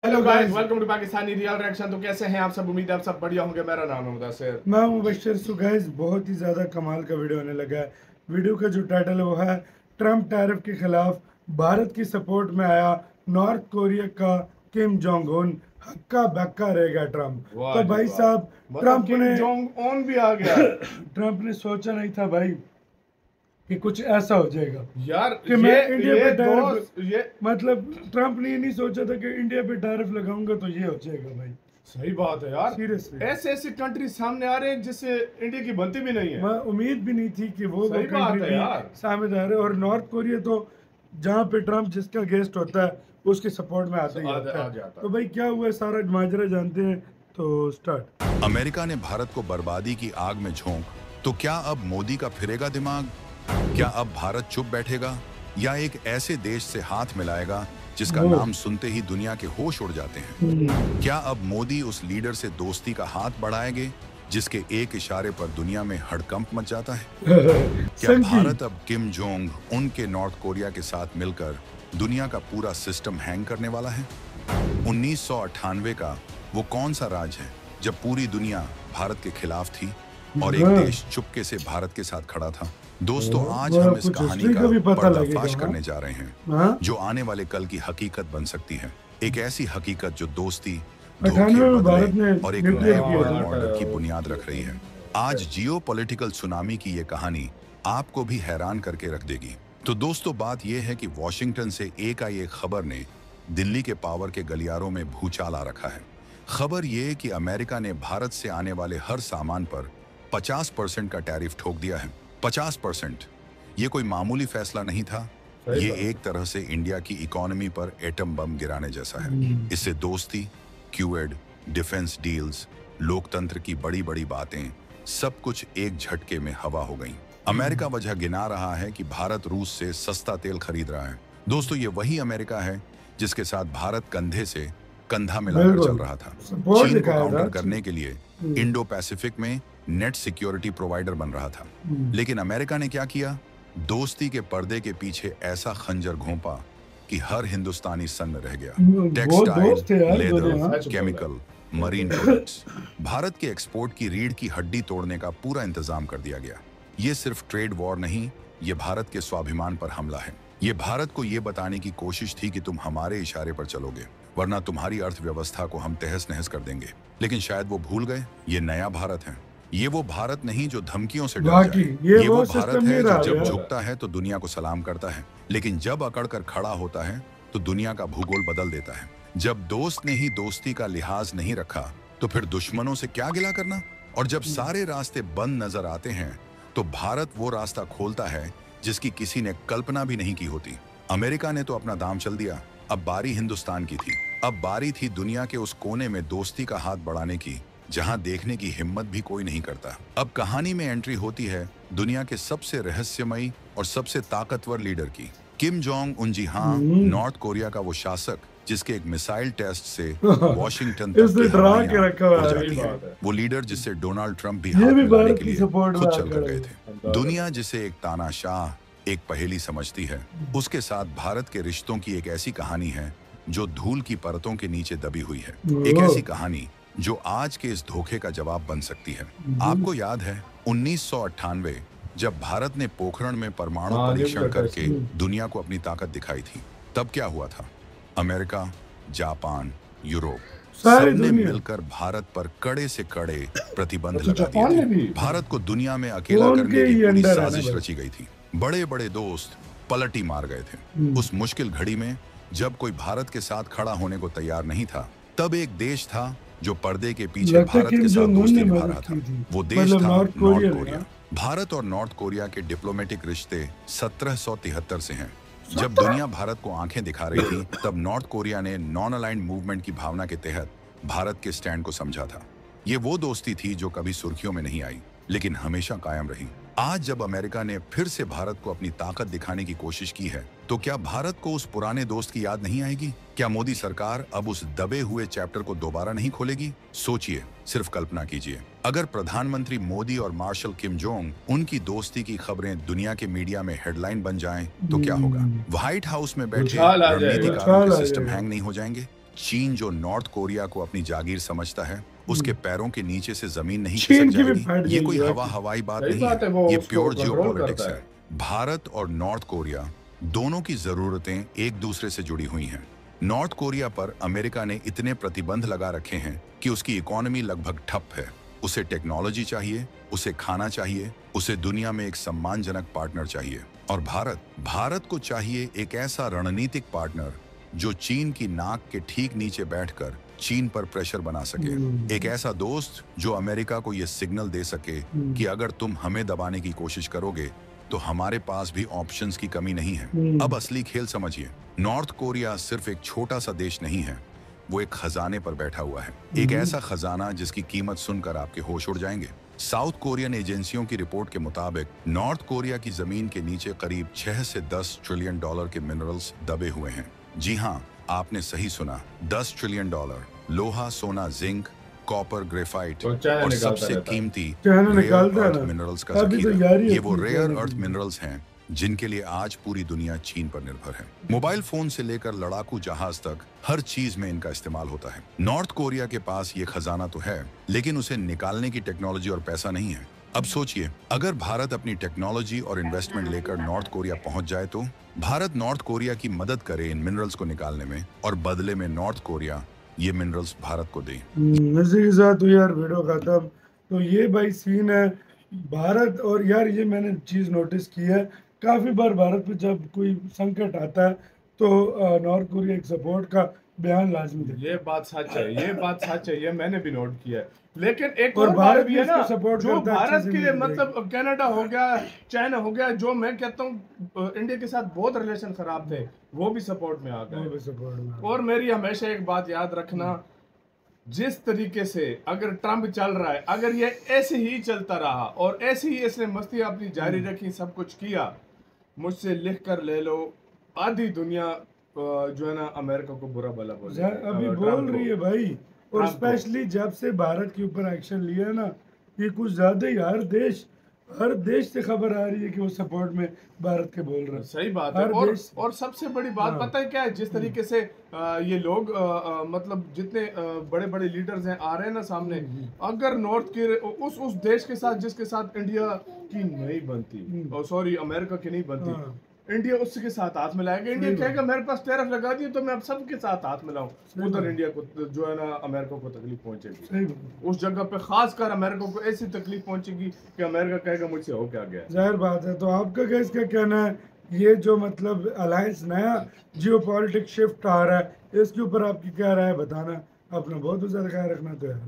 Hello guys, welcome to Pakistani real reaction. तो कैसे हैं आप सब? उम्मीद है आप सब बढ़िया होंगे। मेरा नाम है मुदस्सिर, मैं हूं मुबश्शिर। सो गाइस, बहुत ही ज़्यादा कमाल का वीडियो होने लगा है। वीडियो का जो टाइटल है वो है ट्रम्प टैरिफ के खिलाफ भारत की सपोर्ट में आया नॉर्थ कोरिया का किम जोंग उन, हक्का बक्का रहेगा ट्रम्प। वाह तो जी भाई वाह। साहब, मतलब ट्रम्प किम ने जोंग उन भी आ गया। ट्रम्प ने सोचा नहीं था भाई कि कुछ ऐसा हो जाएगा यार कि मैं इंडिया ये पे टैरिफ, दोस्त ये मतलब ट्रम्प ने ये नहीं सोचा था कि इंडिया पे टैरिफ लगाऊंगा तो ये हो जाएगा भाई। सही बात है यार। सीरियसली ऐसे ऐसे कंट्री सामने आ रहे हैं जिससे इंडिया की बनती भी नहीं है। मैं उम्मीद भी नहीं थी कि वो सही कंट्री बात है भी यार। सामने आ रहे। और नॉर्थ कोरिया तो जहाँ पे ट्रम्प जिसका गेस्ट होता है उसके सपोर्ट में आता ही आता आ है। जाता तो भाई क्या हुआ, सारा माजरा जानते हैं, तो स्टार्ट। अमेरिका ने भारत को बर्बादी की आग में झोंक, तो क्या अब मोदी का फिरेगा दिमाग? क्या अब भारत चुप बैठेगा या एक ऐसे देश से हाथ मिलाएगा जिसका नाम सुनते ही दुनिया के होश उड़ जाते हैं? क्या अब मोदी उस लीडर से दोस्ती का हाथ बढ़ाएंगे जिसके एक इशारे पर दुनिया में हड़कंप मच जाता है? क्या भारत अब किम जोंग उनके नॉर्थ कोरिया के साथ मिलकर दुनिया का पूरा सिस्टम हैंग करने वाला है? 1998 का वो कौन सा राज है जब पूरी दुनिया भारत के खिलाफ थी और एक देश चुपके से भारत के साथ खड़ा था? दोस्तों, आज हम इस कहानी का पर्दाफाश करने जा रहे हैं जो आने वाले कल की हकीकत बन सकती है। एक ऐसी हकीकत जो दोस्ती, धोखे, बदले और एक नए वर्ल्ड ऑर्डर की बुनियाद रख रही है। आज जियोपॉलिटिकल सुनामी की ये कहानी आपको भी हैरान करके रख देगी। तो दोस्तों, बात यह है कि वॉशिंगटन से एक आई एक खबर ने दिल्ली के पावर के गलियारों में भूचाल आ रखा है। खबर यह कि अमेरिका ने भारत से आने वाले हर सामान पर 50% का टैरिफ ठोक दिया है। 50%। ये कोई मामूली फैसला नहीं था। ये एक तरह से इंडिया की इकोनॉमी पर एटम बम गिराने जैसा है। इससे दोस्ती, क्यूएड, डिफेंस डील्स, लोकतंत्र की बड़ी बड़ी बातें, सब कुछ एक झटके में हवा हो गई। अमेरिका वजह गिना रहा है कि भारत रूस से सस्ता तेल खरीद रहा है। दोस्तों, ये वही अमेरिका है जिसके साथ भारत कंधे से कंधा मिलाकर चल रहा था। चीन को काउंटर करने के लिए इंडो पैसिफिक में नेट सिक्योरिटी प्रोवाइडर बन रहा था। लेकिन अमेरिका ने क्या किया? दोस्ती के पर्दे के पीछे ऐसा खंजर घोंपा कि हर हिंदुस्तानी सन्न रह गया। Textile, leather, chemical, marine products, Bharat के एक्सपोर्ट की रीढ़ की हड्डी तोड़ने का पूरा इंतजाम कर दिया गया। ये सिर्फ ट्रेड वॉर नहीं, ये भारत के स्वाभिमान पर हमला है। ये भारत को ये बताने की कोशिश थी कि तुम हमारे इशारे पर चलोगे, वरना तुम्हारी अर्थव्यवस्था को हम तहस नहस कर देंगे। लेकिन शायद वो भूल गए, ये नया भारत है। ये वो भारत नहीं जो धमकियों से डर जाए। ये वो भारत है जो जब झुकता है तो दुनिया को सलाम करता है, लेकिन जब अकड़ कर खड़ा होता है तो दुनिया का भूगोल बदल देता है। जब दोस्त ने ही दोस्ती का लिहाज नहीं रखा तो फिर दुश्मनों से क्या गिला करना? और जब सारे रास्ते बंद नजर आते हैं तो भारत वो रास्ता खोलता है जिसकी किसी ने कल्पना भी नहीं की होती। अमेरिका ने तो अपना दाम चल दिया, अब बारी हिंदुस्तान की थी। अब बारी थी दुनिया के उस कोने में दोस्ती का हाथ बढ़ाने की जहां देखने की हिम्मत भी कोई नहीं करता। अब कहानी में एंट्री होती है दुनिया के सबसे रहस्यमयी और सबसे ताकतवर लीडर की, किम जोंग उन। जी हाँ, नॉर्थ कोरिया का वो शासक जिसके एक मिसाइल टेस्ट से वॉशिंगटन तक की हवाइयां उड़ जाती हैं। वो लीडर जिससे डोनाल्ड ट्रंप भी हाथ मिलाने के लिए खुद चल कर गए थे। दुनिया जिसे एक तानाशाह, एक पहेली समझती है, उसके साथ भारत के रिश्तों की एक ऐसी कहानी है जो धूल की परतों के नीचे दबी हुई है। एक ऐसी कहानी जो आज के इस धोखे का जवाब बन सकती है। आपको याद है 1998 जब भारत ने पोखरण में परमाणु परीक्षण करके दुनिया को अपनी ताकत दिखाई थी? तब क्या हुआ था? अमेरिका, जापान, यूरोप सबने मिलकर भारत पर कड़े से कड़े प्रतिबंध लगा दिए थे। भारत को दुनिया में अकेला करने की पूरी साजिश रची गई थी। बड़े बड़े दोस्त पलटी मार गए थे। उस मुश्किल घड़ी में जब कोई भारत के साथ खड़ा होने को तैयार नहीं था, तब एक देश था जो पर्दे के पीछे भारत के साथ दोस्ती निभा रहा था। वो देश था नॉर्थ कोरिया। भारत और नॉर्थ कोरिया के डिप्लोमेटिक रिश्ते 1773 से हैं। जब दुनिया भारत को आंखें दिखा रही थी, तब नॉर्थ कोरिया ने नॉन अलाइंड मूवमेंट की भावना के तहत भारत के स्टैंड को समझा था। ये वो दोस्ती थी जो कभी सुर्खियों में नहीं आई, लेकिन हमेशा कायम रही। आज जब अमेरिका ने फिर से भारत को अपनी ताकत दिखाने की कोशिश की है, तो क्या भारत को उस पुराने दोस्त की याद नहीं आएगी? क्या मोदी सरकार अब उस दबे हुए चैप्टर को दोबारा नहीं खोलेगी? सोचिए, सिर्फ कल्पना कीजिए, अगर प्रधानमंत्री मोदी और मार्शल किम जोंग उनकी दोस्ती की खबरें दुनिया के मीडिया में हेडलाइन बन जाएं, तो क्या होगा? व्हाइट हाउस में बैठे रणनीतिकारों के सिस्टम हैंग नहीं हो जाएंगे? चीन जो नॉर्थ कोरिया को अपनी जागीर समझता है, उसके पैरों के नीचे से जमीन नहीं चीन खिसक की भी जाएगी। फट ये कोई गई है। हवाई बात सही नहीं बात है, है, वो ये उसको प्योर कंट्रोल जियोपॉलिटिक्स करता है। भारत और नॉर्थ कोरिया दोनों की जरूरतें एक दूसरे से जुड़ी हुई हैं। नॉर्थ कोरिया पर अमेरिका ने इतने प्रतिबंध लगा रखे हैं कि उसकी इकोनॉमी लगभग ठप है। उसे टेक्नोलॉजी चाहिए, उसे खाना चाहिए, उसे दुनिया में एक सम्मानजनक पार्टनर चाहिए। और भारत को चाहिए एक ऐसा रणनीतिक पार्टनर जो चीन की नाक के ठीक नीचे बैठकर चीन पर प्रेशर बना सके। एक ऐसा दोस्त जो अमेरिका को यह सिग्नल दे सके कि अगर तुम हमें दबाने की कोशिश करोगे तो हमारे पास भी ऑप्शंस की कमी नहीं है। अब असली खेल समझिए। नॉर्थ कोरिया सिर्फ एक छोटा सा देश नहीं है, वो एक खजाने पर बैठा हुआ है। एक ऐसा खजाना जिसकी कीमत सुनकर आपके होश उड़ जाएंगे। साउथ कोरियन एजेंसियों की रिपोर्ट के मुताबिक नॉर्थ कोरिया की जमीन के नीचे करीब 6 से 10 ट्रिलियन डॉलर के मिनरल्स दबे हुए हैं। जी हाँ, आपने सही सुना, 10 ट्रिलियन डॉलर। लोहा, सोना, जिंक, कॉपर, ग्रेफाइट तो चाइना और निकालता सबसे रहता है। कीमती चाइना रेयर निकालता है अर्थ ना। मिनरल्स का अभी तो जखीरा। यारी ये वो अपनी रेयर चाइना अर्थ की। मिनरल्स हैं जिनके लिए आज पूरी दुनिया चीन पर निर्भर है। मोबाइल फोन से लेकर लड़ाकू जहाज तक हर चीज में इनका इस्तेमाल होता है। नॉर्थ कोरिया के पास ये खजाना तो है, लेकिन उसे निकालने की टेक्नोलॉजी और पैसा नहीं है। अब सोचिए, अगर भारत अपनी टेक्नोलॉजी और इन्वेस्टमेंट लेकर नॉर्थ कोरिया पहुंच जाए तो भारत नॉर्थ कोरिया की मदद करे इन मिनरल्स को निकालने में, और बदले में नॉर्थ कोरिया ये मिनरल्स भारत को दे। इसी के साथ तो यार वीडियो खत्म। तो ये भाई सीन है भारत। और यार ये मैंने चीज़ नोटिस की है, काफ़ी बार भारत पे जब कोई संकट आता है तो नॉर्थ कोरिया एक सपोर्ट का बयान लाजमी देता है। ये बात सच है, ये बात सच है, ये मैंने भी नोट किया है। लेकिन एक और और भारत बात भी भी है ना, इसको support जो करता है, भारत अच्छी के जिंदगी मतलब कनाडा हो गया, चाइना हो गया, जो मैं कहता हूँ इंडिया के साथ बहुत रिलेशन खराब थे, वो भी सपोर्ट में आ वो गए। भी सपोर्ट में। और मेरी हमेशा एक बात याद रखना, जिस तरीके से अगर ट्रम्प चल रहा है, अगर ये ऐसे ही चलता रहा और ऐसे ही इसने मस्ती अपनी जारी रखी, सब कुछ किया, मुझसे लिख कर ले लो, आधी दुनिया जो है ना अमेरिका को बुरा भला बोले। अभी ट्रम्प बोल को। रही है भाई। और ट्रम्प को। स्पेशली जब से भारत के ऊपर एक्शन लिया है ना, ये कुछ ज्यादा ही हर देश से खबर आ रही है कि वो सपोर्ट में भारत के बोल रहे हैं। सही बात है। हर और देश। और सबसे बड़ी बात हाँ। पता है क्या है, जिस तरीके से ये लोग मतलब जितने बड़े बड़े लीडर्स हैं आ रहे हैं ना सामने, अगर नॉर्थ के उस देश के साथ जिसके साथ इंडिया की नहीं बनती, और सॉरी अमेरिका की नहीं बनती, हाँ। इंडिया उसके साथ हाथ मिलाएगा। इंडिया कहेगा मेरे पास टैरिफ लगा दिए तो मैं अब सबके साथ हाथ मिलाऊं, उधर इंडिया को जो है ना अमेरिका को तकलीफ पहुंचेगी। सही बात। उस जगह पे खास कर अमेरिका को ऐसी तकलीफ पहुंचेगी कि अमेरिका कहेगा मुझसे हो क्या गया। जाहिर बात है। तो आपका क्या इसका कहना है, ये जो मतलब अलायंस नया जियोपॉलिटिक्स शिफ्ट आ रहा है, इसके ऊपर आपकी क्या राय है बताना। अपना बहुत ज्यादा ख्याल रखना तो यार।